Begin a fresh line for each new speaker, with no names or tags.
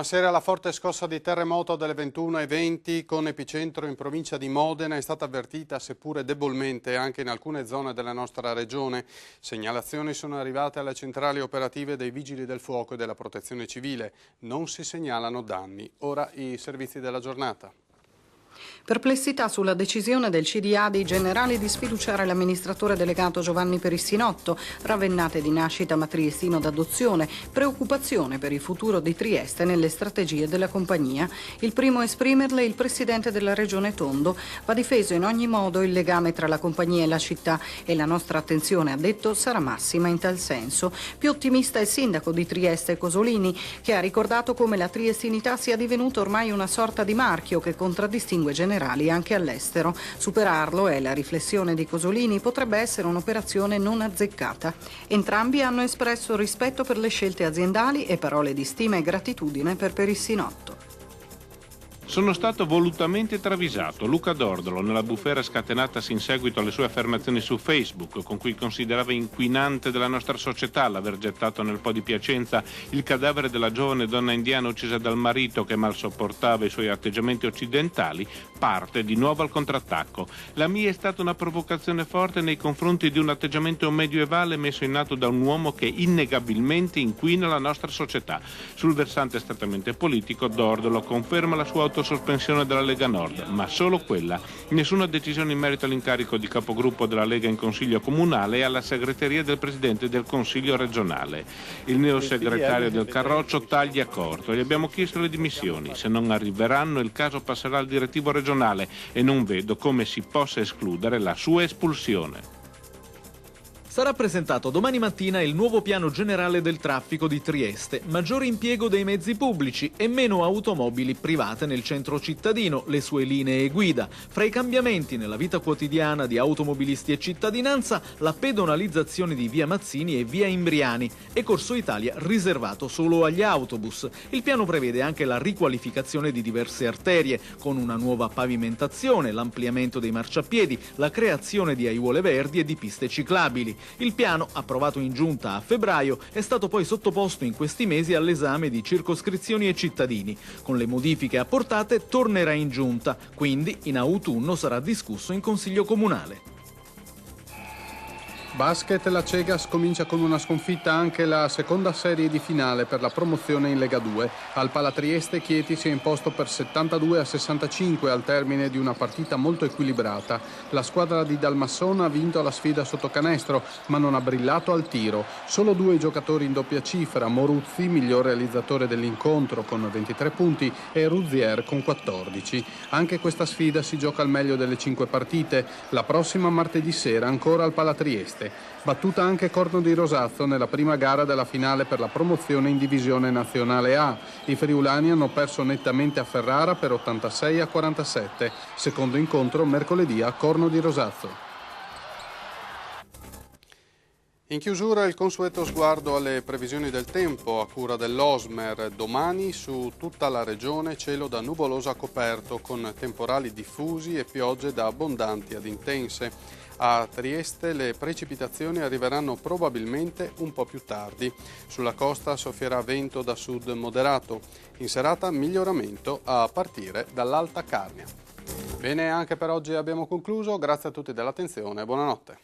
Buonasera. La forte scossa di terremoto delle 21:20 con epicentro in provincia di Modena è stata avvertita, seppure debolmente, anche in alcune zone della nostra regione. Segnalazioni sono arrivate alle centrali operative dei Vigili del Fuoco e della Protezione Civile. Non si segnalano danni. Ora i servizi della giornata.
Perplessità sulla decisione del CDA dei Generali di sfiduciare l'amministratore delegato Giovanni Perissinotto, ravennate di nascita ma Triestino d'adozione, preoccupazione per il futuro di Trieste nelle strategie della compagnia. Il primo a esprimerle il presidente della regione Tondo. Va difeso in ogni modo il legame tra la compagnia e la città e la nostra attenzione, ha detto, sarà massima in tal senso. Più ottimista è il sindaco di Trieste Cosolini, che ha ricordato come la triestinità sia divenuta ormai una sorta di marchio che contraddistingue generali anche all'estero. Superarlo, è la riflessione di Cosolini, potrebbe essere un'operazione non azzeccata. Entrambi hanno espresso rispetto per le scelte aziendali e parole di stima e gratitudine per Perissinotto.
Sono stato volutamente travisato. Luca Dordolo, nella bufera scatenatasi in seguito alle sue affermazioni su Facebook, con cui considerava inquinante della nostra società l'aver gettato nel Po di Piacenza il cadavere della giovane donna indiana uccisa dal marito che mal sopportava i suoi atteggiamenti occidentali, parte di nuovo al contrattacco. La mia è stata una provocazione forte nei confronti di un atteggiamento medioevale messo in atto da un uomo che innegabilmente inquina la nostra società. Sul versante strettamente politico, Dordolo conferma la sua sospensione della Lega Nord, ma solo quella. Nessuna decisione in merito all'incarico di capogruppo della Lega in Consiglio Comunale e alla segreteria del Presidente del Consiglio regionale. Il neosegretario del Carroccio taglia corto. Gli abbiamo chiesto le dimissioni. Se non arriveranno, il caso passerà al direttivo regionale e non vedo come si possa escludere la sua espulsione.
Sarà presentato domani mattina il nuovo piano generale del traffico di Trieste, maggiore impiego dei mezzi pubblici e meno automobili private nel centro cittadino, le sue linee guida. Fra i cambiamenti nella vita quotidiana di automobilisti e cittadinanza, la pedonalizzazione di via Mazzini e via Imbriani e Corso Italia riservato solo agli autobus. Il piano prevede anche la riqualificazione di diverse arterie, con una nuova pavimentazione, l'ampliamento dei marciapiedi, la creazione di aiuole verdi e di piste ciclabili. Il piano, approvato in giunta a febbraio, è stato poi sottoposto in questi mesi all'esame di circoscrizioni e cittadini. Con le modifiche apportate tornerà in giunta, quindi in autunno sarà discusso in Consiglio Comunale.
Basket, la Cegas comincia con una sconfitta anche la seconda serie di finale per la promozione in Lega 2. Al Palatrieste Chieti si è imposto per 72-65 al termine di una partita molto equilibrata. La squadra di Dalmassona ha vinto la sfida sotto canestro, ma non ha brillato al tiro. Solo due giocatori in doppia cifra, Moruzzi, miglior realizzatore dell'incontro con 23 punti, e Ruzier con 14. Anche questa sfida si gioca al meglio delle 5 partite. La prossima martedì sera ancora al Palatrieste. Battuta anche Corno di Rosazzo nella prima gara della finale per la promozione in divisione nazionale A. I friulani hanno perso nettamente a Ferrara per 86-47. Secondo incontro mercoledì a Corno di Rosazzo. In chiusura il consueto sguardo alle previsioni del tempo a cura dell'Osmer. Domani su tutta la regione cielo da nuvoloso a coperto con temporali diffusi e piogge da abbondanti ad intense. A Trieste le precipitazioni arriveranno probabilmente un po' più tardi. Sulla costa soffierà vento da sud moderato. In serata miglioramento a partire dall'Alta Carnia. Bene, anche per oggi abbiamo concluso. Grazie a tutti dell'attenzione e buonanotte.